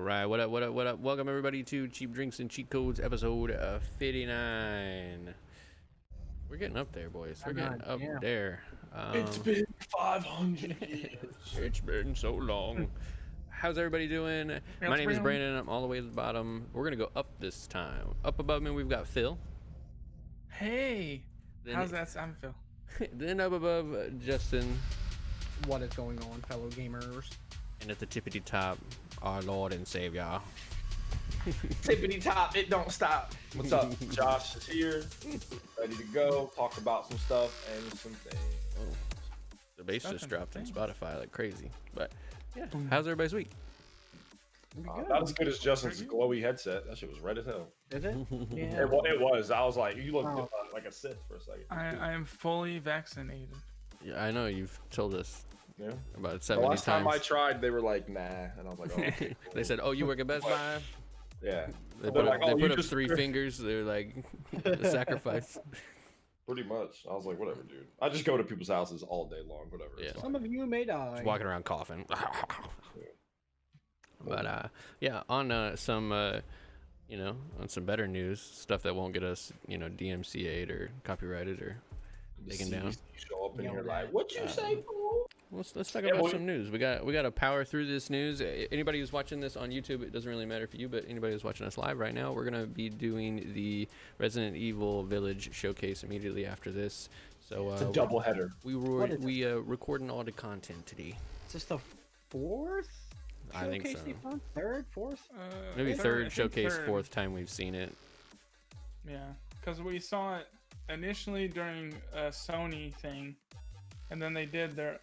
right, what up, what up, what up? Welcome everybody to Cheap Drinks and Cheat Codes episode 59. We're getting up there, boys. We're getting up there. It's been 500 years. It's been so long. How's everybody doing? My name is Brandon. I'm all the way at the bottom. We're gonna go up this time. Up above me, we've got Phil. Hey, Then, how's that sound, Phil? Then up above, Justin. What is going on, fellow gamers? And at the tippity top, our Lord and Savior. Tippity top, it don't stop. What's up? Josh is here, ready to go, talk about some stuff and some things. Oh, the bass just dropped on Spotify like crazy. But yeah, how's everybody's week? Not as good as Justin's glowy headset. That shit was red as hell. Is it? Yeah. It was. I was like, you look like a Sith for a second. I am fully vaccinated. Yeah, I know you've told us Yeah. about 70 The last times. time I tried, they were like, nah, and I was like, oh. Okay, cool. They said, "Oh, you work at Best Buy." Yeah. They They're put, like, up, they oh, put you up just- 3 fingers. They're like the sacrifice. Pretty much. I was like, whatever, dude. I just go to people's houses all day long, whatever. Yeah. It's fine. Some of you may die. Walking around coughing. But yeah, on some on some better news, stuff that won't get us DMCA'd or copyrighted or taken down. You show up in here like, what you say, fool? Let's talk about some news. We got to power through this news. Anybody who's watching this on YouTube, it doesn't really matter for you, but anybody who's watching us live right now, we're gonna be doing the Resident Evil Village showcase immediately after this. So It's a double header. we recording all the content today. Is this the fourth? I think showcase so. they've done? Third, fourth? Maybe I third think showcase, third. fourth time we've seen it. Yeah, because we saw it initially during a Sony thing, and then they did their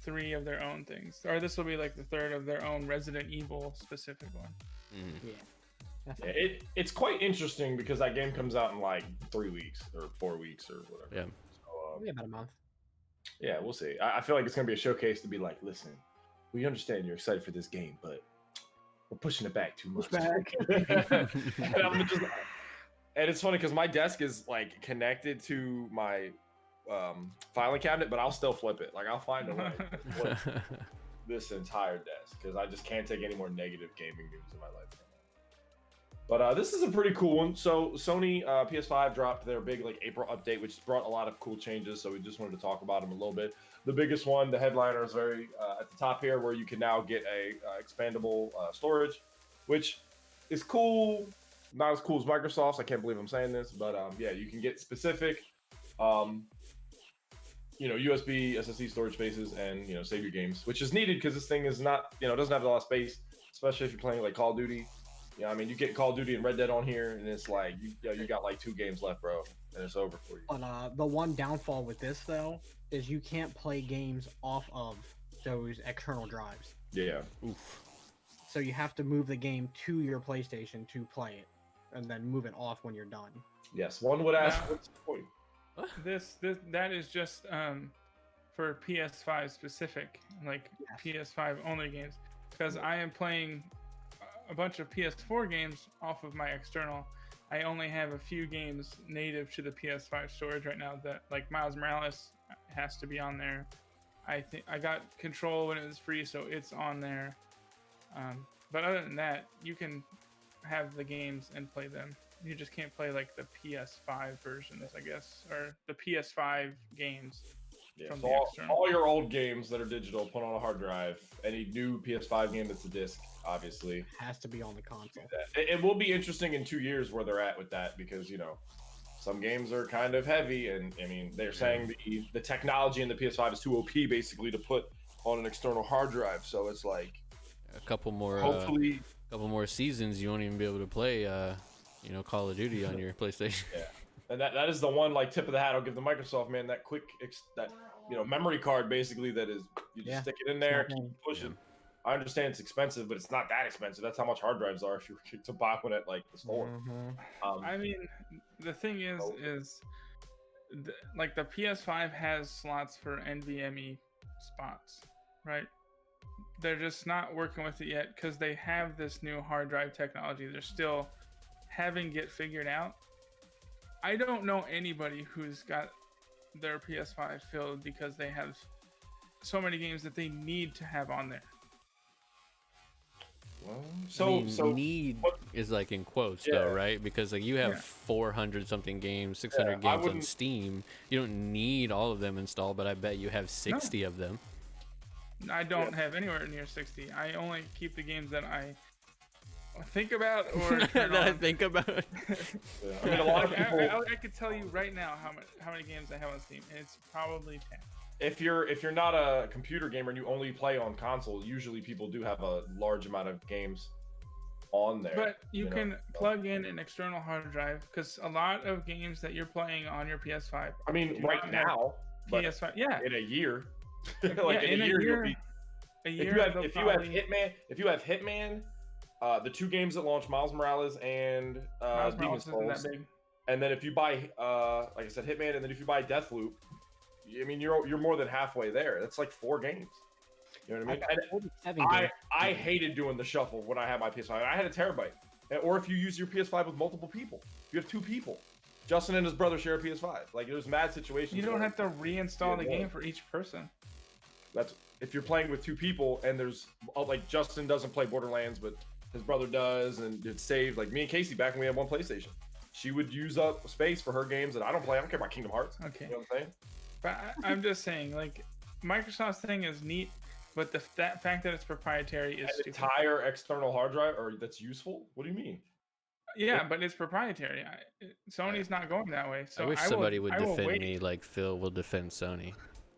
3 of their own things. Or this will be like the 3rd of their own Resident Evil specific one. Yeah. Yeah, it's quite interesting because that game comes out in like 3 weeks or 4 weeks or whatever. Yeah. So, Maybe about a month. yeah, we'll see. I feel like it's gonna be a showcase to be like, listen, we understand you're excited for this game, but we're pushing it back too much. Back. and, I'm just, and it's funny because my desk is like connected to my filing cabinet, but I'll still flip it. Like I'll find a way to flip this entire desk because I just can't take any more negative gaming news in my life. But this is a pretty cool one. So Sony PS5 dropped their big April update, which brought a lot of cool changes. So we just wanted to talk about them a little bit. The biggest one, the headliner, is very at the top here, where you can now get a expandable storage, which is cool. Not as cool as Microsoft's. I can't believe I'm saying this, but yeah, you can get specific, USB SSD storage spaces and save your games, which is needed because this thing is not doesn't have a lot of space, especially if you're playing like Call of Duty. Yeah, I mean, you get Call of Duty and Red Dead on here, and it's like you got like 2 games left, bro, and it's over for you. But the one downfall with this, though, is you can't play games off of those external drives. Yeah. Oof. So you have to move the game to your PlayStation to play it, and then move it off when you're done. Yes. One would ask, what's the point? That is just for PS5 specific, PS5 only games. Because I am playing a bunch of PS4 games off of my external. I only have a few games native to the PS5 storage right now. That Miles Morales has to be on there. I think I got Control when it was free, so it's on there. But other than that, you can have the games and play them. You just can't play the PS5 versions, I guess, or the PS5 games. Yeah, From so the external. all your old games that are digital, put on a hard drive. Any new PS5 game that's a disc, obviously. Has to be on the console. It will be interesting in 2 years where they're at with that because, some games are kind of heavy. And, I mean, they're saying the technology in the PS5 is too OP, basically, to put on an external hard drive. So it's like... A couple more seasons, you won't even be able to play Call of Duty on your PlayStation. Yeah. And that is the one tip of the hat I'll give to Microsoft, man. That quick memory card basically that is you just stick it in there, keep pushing. I understand it's expensive, but it's not that expensive. That's how much hard drives are if you were to buy one at the store. Mm-hmm. I mean, the thing is the PS5 has slots for NVMe spots, right? They're just not working with it yet because they have this new hard drive technology. They're still having it figured out. I don't know anybody who's got their PS5 filled because they have so many games that they need to have on there. Well, I mean, so need what- is like in quotes Yeah. though, right? Because like you have Yeah. 400 something games, 600 I games on wouldn't- Steam. You don't need all of them installed, but I bet you have 60 of them. I don't have anywhere near 60. I only keep the games that I think about or turn that I on. think about. Yeah, I mean, a lot of people. I could tell you right now how many games I have on Steam, and it's probably 10. If you're not a computer gamer and you only play on console, usually people do have a large amount of games on there. But you know? can plug in an external hard drive because a lot of games that you're playing on your PS5, I mean, do right not have now, but PS5, yeah, in a year, like yeah, in a year, you'll be. a If year. you have they'll if you have probably- Hitman, the 2 games that launch, Miles Morales and Miles Demon's Morales isn't that Souls, big. and then if you buy like I said, Hitman, and then if you buy Deathloop, I mean you're more than halfway there. That's like 4 games. You know what I mean? And 47 I games. I hated doing the shuffle when I had my PS5. I had a terabyte. Or if you use your PS5 with multiple people, you have 2 people. Justin and his brother share a PS5. Like there's mad situations. You don't where have to reinstall the Yeah, game for each person. That's if you're playing with 2 people and there's like Justin doesn't play Borderlands, but his brother does, and it's saved. Like me and Casey back when we had one PlayStation, she would use up space for her games that I don't play. I don't care about Kingdom Hearts. Okay. You know what I'm saying? But I'm just saying, like, Microsoft's thing is neat, but that fact that it's proprietary is An stupid. entire external hard drive, or that's useful? What do you mean? Yeah, but it's proprietary. Sony's not going that way. So I wish will- somebody would I will defend wait. me like Phil will defend Sony.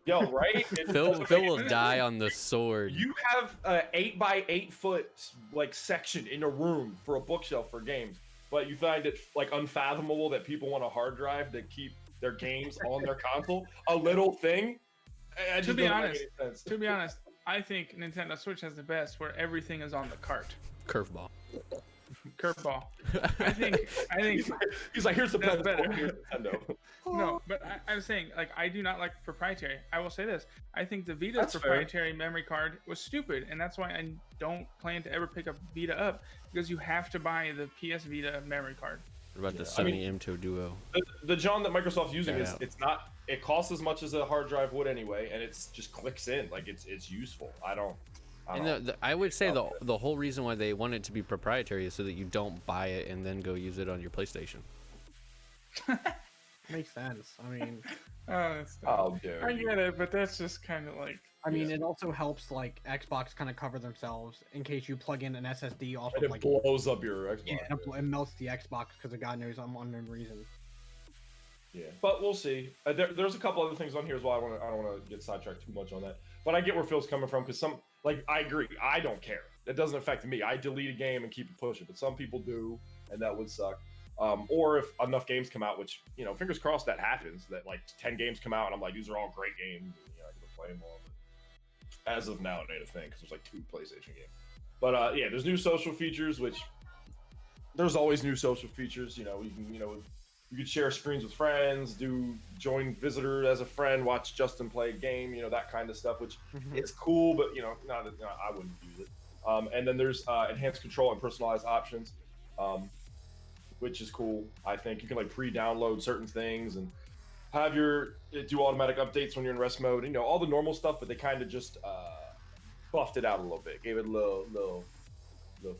Yo, right? Phil will die on the sword. You have a 8x8 foot like section in a room for a bookshelf for games, but you find it like unfathomable that people want a hard drive to keep their games on their console. A little thing. It just To be doesn't make honest, any sense. To be honest, I think Nintendo Switch has the best, where everything is on the cart. Curveball. Curveball. I think. He's like, here's the That's best. better. Here's Nintendo. No, but I'm saying, like, I do not like proprietary. I will say this: I think the Vita's That's fair. proprietary memory card was stupid, and that's why I don't plan to ever pick up Vita up, because you have to buy the PS Vita memory card. What about the I Sony mean- M2 Duo? The John that Microsoft's using Shout is out. it's not. It costs as much as a hard drive would anyway, and it's just clicks in. Like it's useful. I don't And know. I would say the whole reason why they want it to be proprietary is so that you don't buy it and then go use it on your PlayStation. Makes sense. I mean, Oh, that's dumb. How dare I you. get it, but that's just kind of like. it also helps like Xbox kind of cover themselves in case you plug in an SSD off And of it like blows up your Xbox. yeah, it melts the Xbox because of God knows some unknown reason. Yeah, but we'll see. There's a couple other things on here as well. I don't want to get sidetracked too much on that. But I get where Phil's coming from because I agree. I don't care. It doesn't affect me. I delete a game and keep it pushing, but some people do, and that would suck. Or if enough games come out, which fingers crossed that happens. That like 10 games come out, and I'm like, these are all great games. And, I can play them all. But as of now, it ain't a thing because there's like 2 PlayStation games. But yeah, there's new social features, which there's always new social features. You can you could share screens with friends, join visitor as a friend, watch Justin play a game, that kind of stuff, which it's cool, but I wouldn't use it. And then there's enhanced control and personalized options, which is cool. I think you can like pre-download certain things and have do automatic updates when you're in rest mode. All the normal stuff, but they kind of just buffed it out a little bit, gave it a little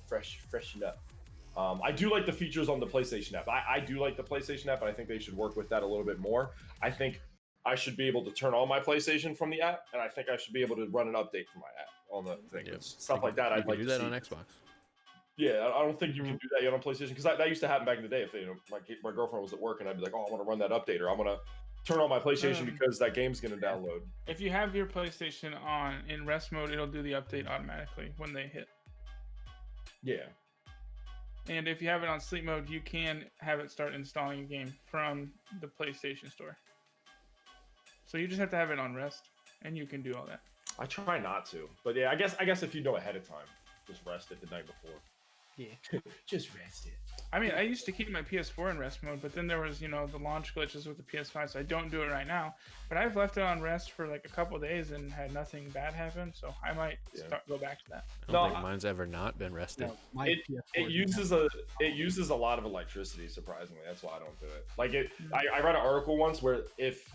freshen up. I do like the features on the PlayStation app. I do like the PlayStation app, but I think they should work with that a little bit more. I think I should be able to turn on my PlayStation from the app, and I think I should be able to run an update from my app on the thing. Yep. Stuff like that. You I'd can like do to that see. on Xbox. Yeah, I don't think you can do that yet on PlayStation because that used to happen back in the day. If my girlfriend was at work and I'd be like, oh, I want to run that update, or I want to turn on my PlayStation because that game's gonna download. If you have your PlayStation on in rest mode, it'll do the update automatically when they hit. Yeah. And if you have it on sleep mode, you can have it start installing a game from the PlayStation Store. So you just have to have it on rest, and you can do all that. I try not to, but yeah, I guess if you know ahead of time, just rest it the night before. Yeah. Just rest it. I mean, I used to keep my PS4 in rest mode, but then there was, the launch glitches with the PS5, so I don't do it right now. But I've left it on rest for like a couple days and had nothing bad happen, so I might go back to that. I don't No, think mine's ever not been rested. No, my It PS4 uses a lot of electricity. Surprisingly, that's why I don't do it. Like I read an article once where if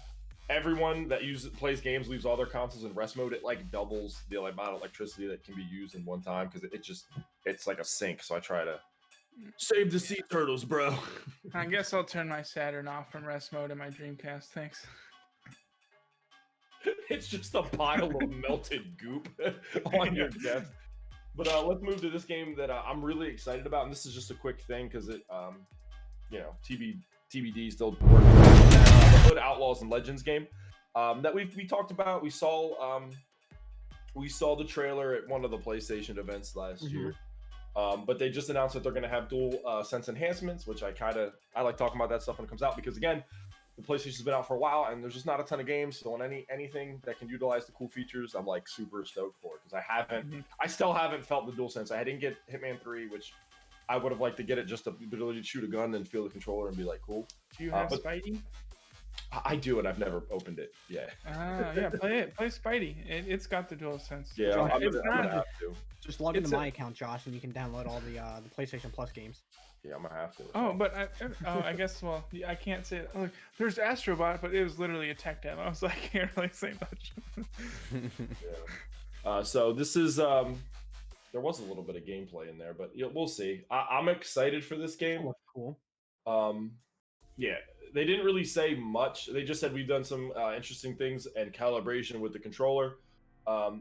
everyone that plays games leaves all their consoles in rest mode. It like doubles the amount of electricity that can be used in one time because it's like a sink. So I try to save the sea turtles, bro. I guess I'll turn my Saturn off from rest mode in my Dreamcast. Thanks. It's just a pile of melted goop on your desk. But let's move to this game that I'm really excited about, and this is just a quick thing because it, TBD still working on that, the Hood Outlaws and Legends game that we talked about. We saw the trailer at one of the PlayStation events last year, but they just announced that they're going to have dual sense enhancements, which I like talking about that stuff when it comes out because again, the PlayStation's been out for a while and there's just not a ton of games. So on anything that can utilize the cool features, I'm like super stoked for it because I still haven't felt the dual sense. I didn't get Hitman 3, which I would have liked to get it just the ability to shoot a gun and feel the controller and be like, cool. Do you have Spidey? I do, and I've never opened it. Yeah. Yeah, play it. Play Spidey. It's got the dual sense. Yeah, Josh, I'm gonna have to. Just log into my account, Josh, and you can download all the PlayStation Plus games. Yeah, I'm gonna have to. Oh, but I guess, well, I can't say it. Look, there's Astrobot, but it was literally a tech demo, so I can't really say much. Yeah. So this is there was a little bit of gameplay in there, but we'll see. I'm excited for this game. Oh, cool. Yeah, they didn't really say much. They just said we've done some interesting things and calibration with the controller.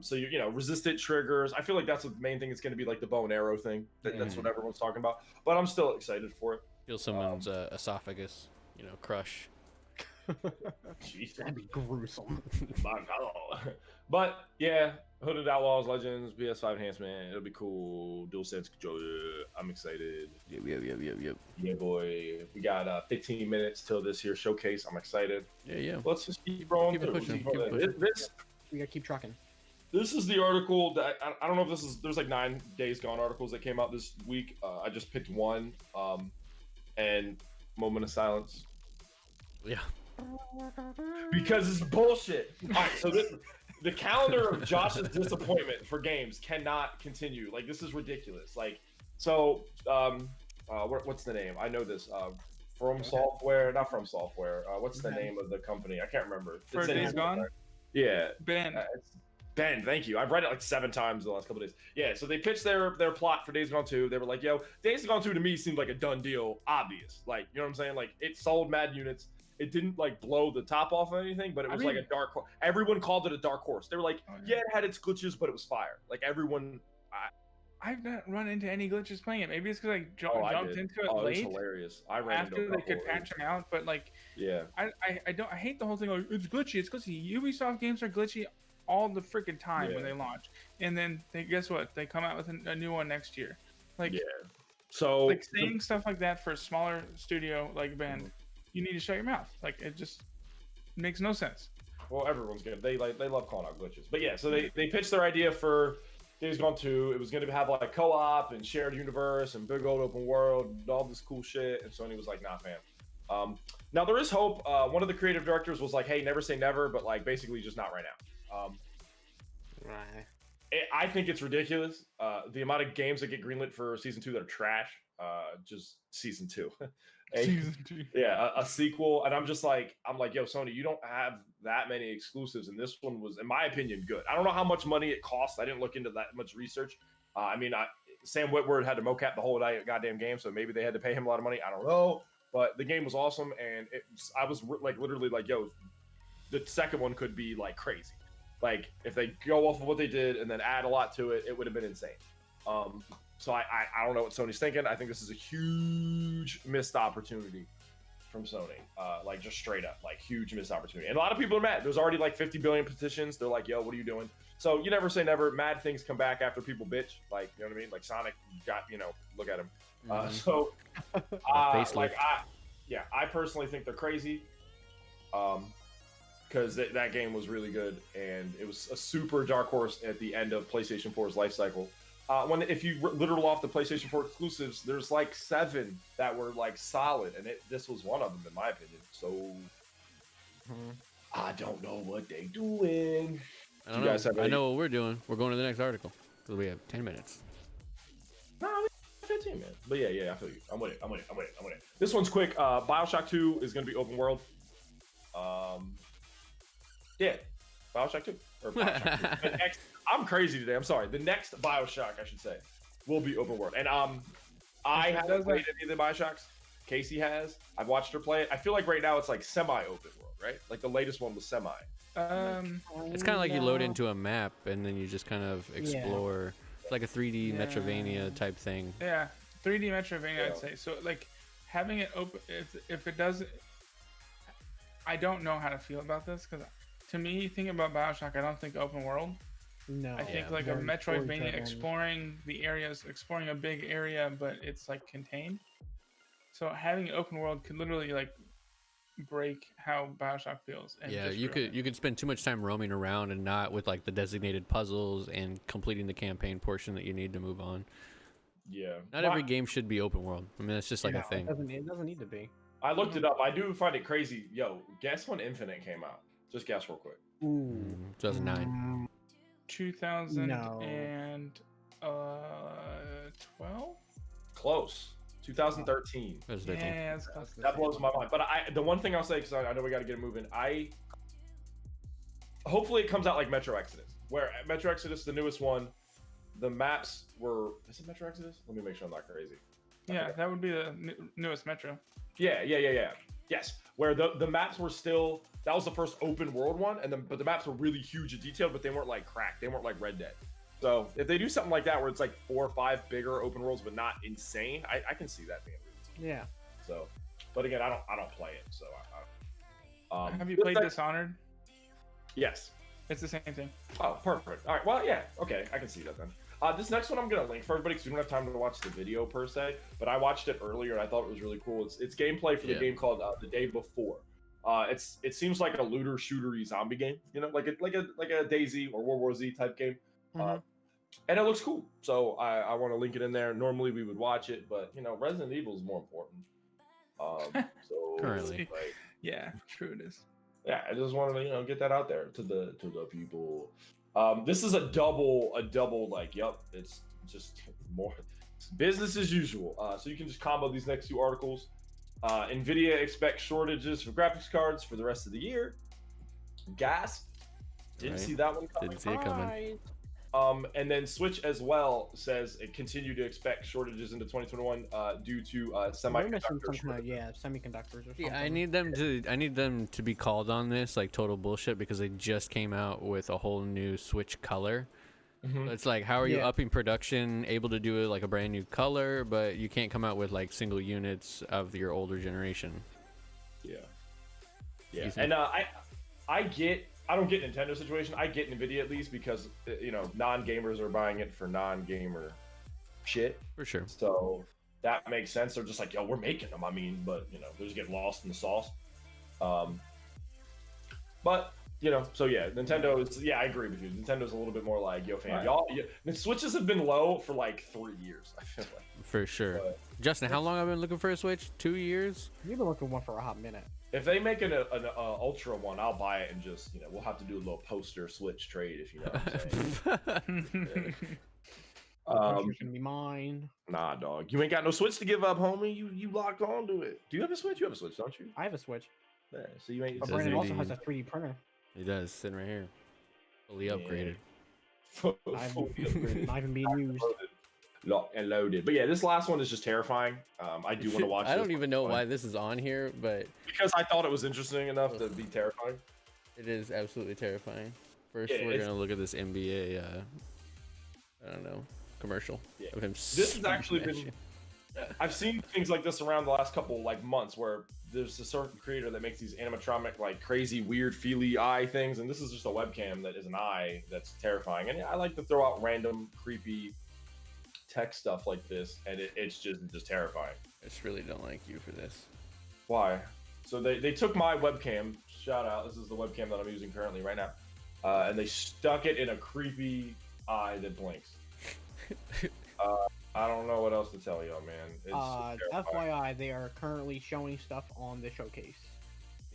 So resistant triggers. I feel like that's the main thing. It's going to be like the bow and arrow thing. That's what everyone's talking about. But I'm still excited for it. Feel someone's esophagus, crush. Jeez. That'd be gruesome. My God. But yeah, Hooded Outlaws, Legends, PS5 enhancement. It'll be cool. DualSense controller. I'm excited. Yep. Yeah, boy. We got 15 minutes till this here showcase. I'm excited. Yeah. Let's just keep rolling. Keep it pushing. We gotta keep trucking. This is the article that I don't know if there's like 9 Days Gone articles that came out this week. I just picked one, and moment of silence. Yeah. Because it's bullshit. All right, so the calendar of Josh's disappointment for games cannot continue. Like, this is ridiculous. Like, so, what's the name? I know this. From Software, not From Software. What's the name of the company? I can't remember. For Days Gone? Yeah. Ben. Ben, thank you. I've read it like 7 times in the last couple days. Yeah, so they pitched their plot for Days Gone 2. They were like, yo, Days Gone 2 to me seemed like a done deal, obvious. Like, you know what I'm saying? Like, it sold mad units. It didn't like blow the top off of anything, but it was like a dark horse. Everyone called it a dark horse. They were like, yeah, it had its glitches, but it was fire. Like everyone. I've not run into any glitches playing it. Maybe it's because I jumped into it late. It was hilarious. I ran after they could patch them out, but like, yeah, I hate the whole thing. Like, it's glitchy. It's glitchy. Ubisoft games are glitchy all the freaking time when they launch, and then guess what? They come out with a new one next year. Like, yeah. So like saying stuff like that for a smaller studio like Ben. You need to shut your mouth. Like, it just makes no sense. Well, everyone's good. They love calling out glitches. But yeah, so they pitched their idea for Days Gone 2. It was going to have like co-op and shared universe and big old open world and all this cool shit. And Sony was like, nah, fam. Now there is hope. One of the creative directors was like, hey, never say never, but like basically just not right now. I think it's ridiculous. The amount of games that get greenlit for season 2 that are trash. Just season 2. Season 2. Yeah, a sequel, and I'm like, yo, Sony, you don't have that many exclusives, and this one was, in my opinion, good. I don't know how much money it cost. I didn't look into that much research. Sam Witwer had to mocap the whole goddamn game, so maybe they had to pay him a lot of money. I don't know, but the game was awesome, and I was like, literally, like, yo, the second one could be like crazy. Like, if they go off of what they did and then add a lot to it, it would have been insane. So I don't know what Sony's thinking. I think this is a huge missed opportunity from Sony. Like, just straight up, like, huge missed opportunity. And a lot of people are mad. There's already like 50 billion petitions. They're like, yo, what are you doing? So you never say never. Mad things come back after people bitch. Like, you know what I mean? Like Sonic got, look at him. I personally think they're crazy. Because that game was really good, and it was a super dark horse at the end of PlayStation 4's life cycle. If you literal off the PlayStation 4 exclusives, there's like 7 that were like solid, and this was one of them in my opinion. So I don't know what they doing. I know what we're doing. We're going to the next article because we have 10 minutes. No, we have 15 minutes. But yeah, I feel you. I'm with it. This one's quick. BioShock 2 is going to be open world. Yeah, Bioshock 2 or Bioshock 2. The next, I'm crazy today. I'm sorry. The next Bioshock, I should say, will be open world. And I haven't played any of the Bioshocks. Casey has. I've watched her play it. I feel like right now it's like semi-open world, right? Like the latest one was semi. It's kind of like you load into a map and then you just kind of explore. It's like a 3D Metrovania type thing. Yeah, 3D Metrovania, I'd say. So like having it open, if it does, I don't know how to feel about this because to me, thinking about Bioshock, I don't think open world. No. I think like a Metroidvania, exploring the areas, exploring a big area, but it's like contained. So having an open world could literally like break how Bioshock feels. And Yeah, you could spend too much time roaming around and not with like the designated puzzles and completing the campaign portion that you need to move on. Yeah. Not every game should be open world. I mean, it's just like a thing. It doesn't need to be. I looked it up. I do find it crazy. Yo, guess when Infinite came out? Just guess real quick. Ooh. 2009. 2012. Close. 2013. That was 13. Yeah, that's close. That blows my mind. But the one thing I'll say, because I know we got to get it moving, hopefully it comes out like Metro Exodus, where Metro Exodus, the newest one, the maps were. Is it Metro Exodus? Let me make sure I'm not crazy. Yeah, that would be the newest Metro. Yeah. Yes, where the maps were still. That was the first open world one, but the maps were really huge and detailed, but they weren't like cracked. They weren't like Red Dead. So if they do something like that, where it's like 4 or 5 bigger open worlds, but not insane, I can see that being really cool. Yeah. So, but again, I don't play it. So, have you played Dishonored? Yes. It's the same thing. Oh, perfect. All right. Well, yeah. Okay, I can see that then. This next one I'm gonna link for everybody because we don't have time to watch the video per se. But I watched it earlier and I thought it was really cool. It's gameplay for the game called The Day Before. It seems like a looter shootery zombie game. You know, like a DayZ or World War Z type game. And it looks cool. So I want to link it in there. Normally we would watch it, but you know, Resident Evil is more important. So Currently. like, Yeah, true it is. yeah, I just wanted to get that out there to the people. This is a double like, yep, it's just more business as usual. So you can just combo these next 2 articles. Nvidia expects shortages for graphics cards for the rest of the year. Gas, didn't see that one coming. Didn't see it coming. And then Switch as well says it continued to expect shortages into 2021 due to semiconductors. Semiconductors or something. Yeah, I need them to be called on this like total bullshit because they just came out with a whole new Switch color. It's like, how are you upping production, able to do it like a brand new color, but you can't come out with like single units of your older generation. Yeah. And I don't get Nintendo situation. I get Nvidia at least because non-gamers are buying it for non-gamer shit. For sure. So that makes sense. They're just like, yo, we're making them. I mean, but they just get lost in the sauce. But so yeah, Nintendo is. Yeah, I agree with you. Nintendo's a little bit more like, yo, fam, y'all. The Switches have been low for like 3 years. I feel like. For sure. But Justin, how long have I been looking for a Switch? 2 years. You've been looking one for a hot minute. If they make an Ultra one, I'll buy it and just we'll have to do a little poster Switch trade if you know what I'm saying. Gonna be mine. Nah, dog, you ain't got no Switch to give up, homie. You locked on to it. Do you have a Switch? You have a Switch, don't you? I have a Switch. Yeah, so you ain't. But Brandon also has a 3D printer. He does, sitting right here, fully upgraded. Fully upgraded, not even being used. Locked and loaded. But yeah, this last one is just terrifying. I do want to watch. I don't even know why this is on here, but because I thought it was interesting enough to be terrifying. It is absolutely terrifying. First, we're gonna look at this NBA. I don't know, commercial of him. This has actually been. I've seen things like this around the last couple months where there's a certain creator that makes these animatronic like crazy weird feely eye things, and this is just a webcam that is an eye that's terrifying. And I like to throw out random creepy tech stuff like this, and it's just terrifying. I just really don't like you for this. Why? So they took my webcam. Shout out! This is the webcam that I'm using currently right now, and they stuck it in a creepy eye that blinks. I don't know what else to tell y'all, man. It's FYI, they are currently showing stuff on the showcase.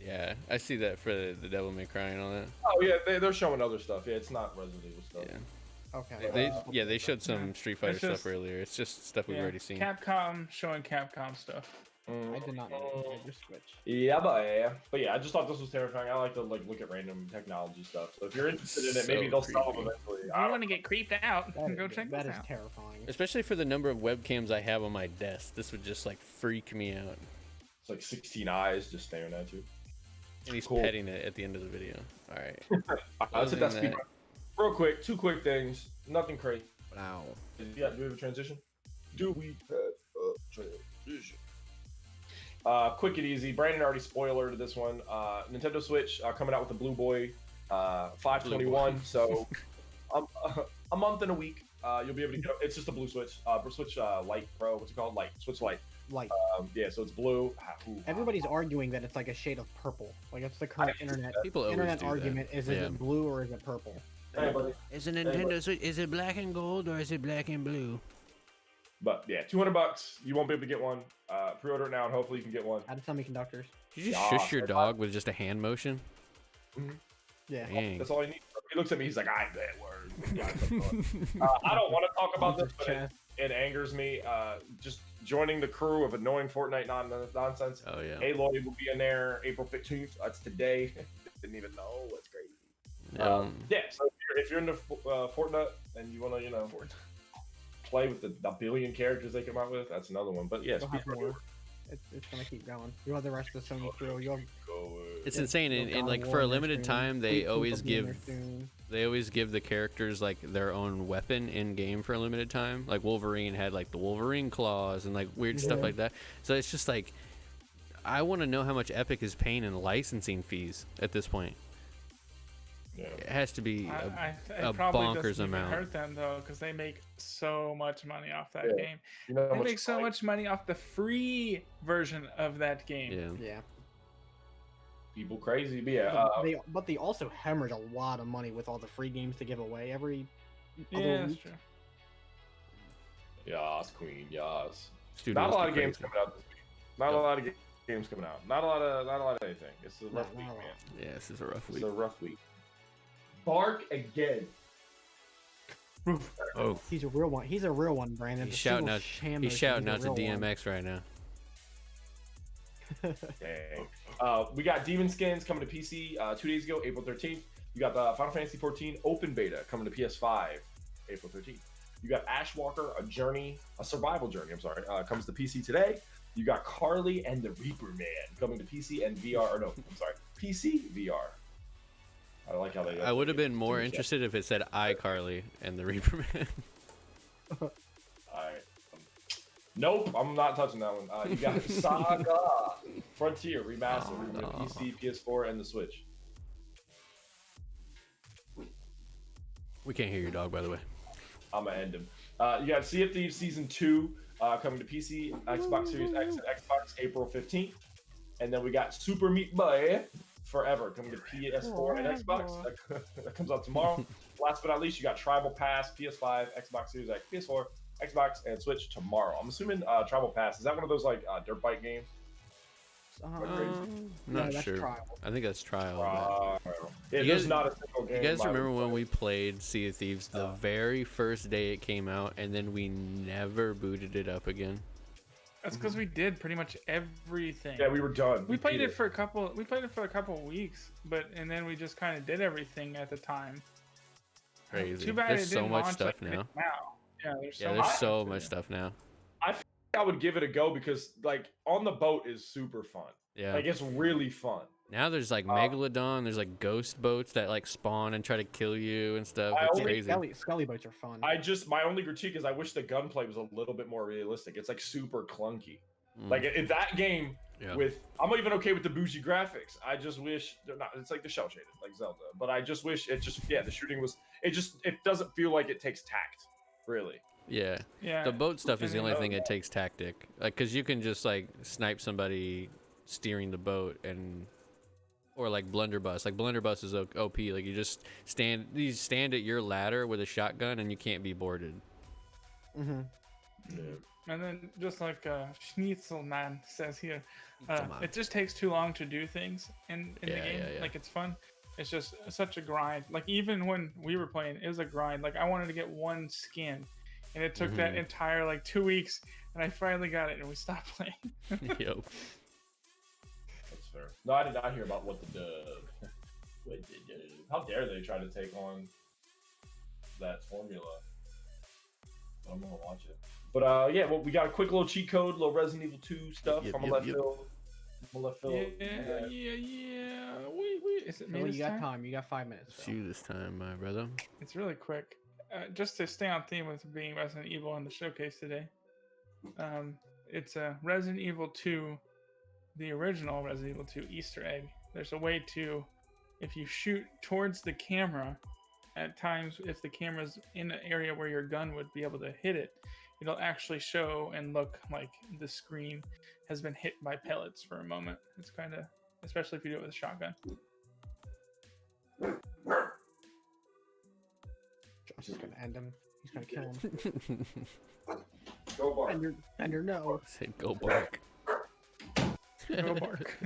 Yeah, I see that for the Devil May Cry and all that. Oh yeah, they're showing other stuff. Yeah, it's not Resident Evil stuff. Yeah. Okay. They showed some Street Fighter stuff earlier. It's just stuff we've already seen. Capcom showing Capcom stuff. I did not know you had your Switch. Yeah, but yeah, I just thought this was terrifying. I like to like look at random technology stuff. So if you're interested in it, maybe So they'll sell them creepy. eventually. If you want to get creeped out, That go is- check that this is out. terrifying. Especially for the number of webcams I have on my desk, this would just like freak me out. It's like 16 eyes just staring at you. And he's Cool. petting it at the end of the video. All right. Let's Other hit that than speed. that- Real quick, two quick things. Nothing crazy. Wow. Yeah, do we have a transition? Do we have a transition? Quick and easy. Brandon already spoilered this one. Nintendo Switch coming out with the Blue Boy 521. So a month and a week. You'll be able to get it. It's just a blue Switch. Switch Lite Pro. What's it called? Light. Switch Lite. Like Yeah, so it's blue. everybody's arguing that it's like a shade of purple. Like it's the current internet People always internet do argument. that. Is Yeah. it blue or is it purple? Hey, buddy. Is it Nintendo Switch? Is it black and gold or is it black and blue? But yeah, $200. You won't be able to get one. Pre-order it now, and hopefully you can get one. Out of semiconductors. Did you just Yeah, shush your that's dog with just a hand motion? Yeah. Dang. That's all I need. He looks at me. He's like, "I bet word." Yeah, I don't want to talk about this, but it angers me. Just joining the crew of annoying Fortnite nonsense. Oh yeah. Aloy will be in there April 15th. That's today. Didn't even know. That's crazy. Yeah. So if you're into Fortnite and you want to, play with the billion characters they come out with, that's another one. But yes, You'll have more. It's gonna keep going. You have the rest of the Sony crew. You have It's insane, you'll and God like of for a War in there limited soon. time, they Deathloop always will be in give there soon. the characters like their own weapon in game for a limited time. Like Wolverine had like the Wolverine claws and like weird stuff Yeah. like that. So it's just like I want to know how much Epic is paying in licensing fees at this point. Yeah. It has to be It a probably bonkers doesn't even amount. hurt them though, because they make so much money off that Yeah. game. You know how They much make so much money off the free version of that game. Yeah. Yeah. people crazy. But yeah, But they also hemorrhage a lot of money with all the free games to give away every Yeah, other that's week. true. yas, queen, yas. Studios Not a lot go of games crazy. coming out this week. Not Yep. a lot of games coming out. Not a lot of anything. It's a rough Not week, a lot. man. Yeah, this is a rough It's week. a rough week. Bark again. Oh, He's a real one. He's a real one, Brandon. he's The shouting single out. sham He's motion, shouting a out to real one. DMX right now. Dang. We got Demon Skins coming to PC 2 days ago, April 13th. You got the Final Fantasy 14 Open Beta coming to PS5, April 13th. You got Ashwalker, a survival journey, comes to PC today. You got Carly and the Reaper Man coming to PC and VR, PC VR. I like how they. I would have been more interested if it said iCarly and the Reaper Man. Alright. Nope, I'm not touching that one. You got Saga Frontier Remastered Oh, for no. PC, PS4, and the Switch. We can't hear your dog, by the way. I'm gonna end him. You got Sea of Thieves Season 2 coming to PC, Xbox Series X, and Xbox April 15th. And then we got Super Meat Boy Forever coming to PS4 and Xbox. That comes out tomorrow. Last but not least, you got Tribal Pass, PS5, Xbox Series X, PS4, Xbox, and Switch tomorrow. I'm assuming Tribal Pass, is that one of those like dirt bike games? I'm no, not that's sure. Trial. I think that's trial. Yeah, You there's guys- not a single game. You guys I would remember when play. we played Sea of Thieves the very first day it came out, and then we never booted it up again? That's because we did pretty much everything. Yeah, we were done. We played beat it for a couple. We played it for a couple weeks, and then we just kind of did everything at the time. Crazy. Too bad There's it so didn't much launch stuff like now. it is now. Yeah, there's so Yeah, much. there's so much stuff now. I would give it a go because like on the boat is super fun. Yeah. Like it's really fun. Now there's like Megalodon, there's like ghost boats that like spawn and try to kill you and stuff. I It's only- crazy. Scully boats are fun. My only critique is I wish the gunplay was a little bit more realistic. It's like super clunky. Mm, Like in that game, yeah. I'm even okay with the bougie graphics. I just wish they're not. It's like the shell shaded, like Zelda. But I just wish the shooting was. It doesn't feel like it takes tact, really. Yeah. Yeah. The boat stuff is the And only then- thing that takes tactic. Like, cause you can just like snipe somebody steering the boat or like blunderbuss. Like blunderbuss is OP. Like you stand at your ladder with a shotgun and you can't be boarded. Mm-hmm. And then just like Schnitzelman says here, Schnitzelman. it just takes too long to do things in the Yeah, game. yeah, yeah. Like it's fun. It's just such a grind. Like even when we were playing, it was a grind. Like I wanted to get one skin, and it took that Mhm. entire like 2 weeks and I finally got it, and we stopped playing. Yep. That's fair. No, I did not hear about what the dub. What the dub? How dare they try to take on that formula? I'm gonna watch it. But yeah, well, we got a quick little cheat code, little Resident Evil 2 stuff. Yep, I'm gonna let Phil. I'm gonna let Phil. Yeah. Wait. Is it me Phil, this you got time? time. You got 5 minutes. Phil. You this time, my brother. It's really quick. Just to stay on theme with being Resident Evil on the showcase today. It's a Resident Evil 2, the original Resident Evil 2 Easter egg. There's a way to, if you shoot towards the camera, at times if the camera's in an area where your gun would be able to hit it, it'll actually show and look like the screen has been hit by pellets for a moment. It's kind of, especially if you do it with a shotgun. Josh is gonna end him. He's gonna kill him. Go Bart. Bender, no. Say go bark. Go bark.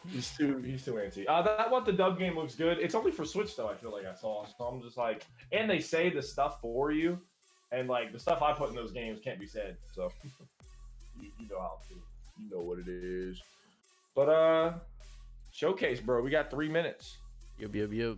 He's too antsy. That what the dub game looks good. It's only for Switch though. I feel like I saw. So I'm just like, and they say the stuff for you, and like the stuff I put in those games can't be said. So you know how to. You know what it is. But showcase, bro. We got 3 minutes. Yep.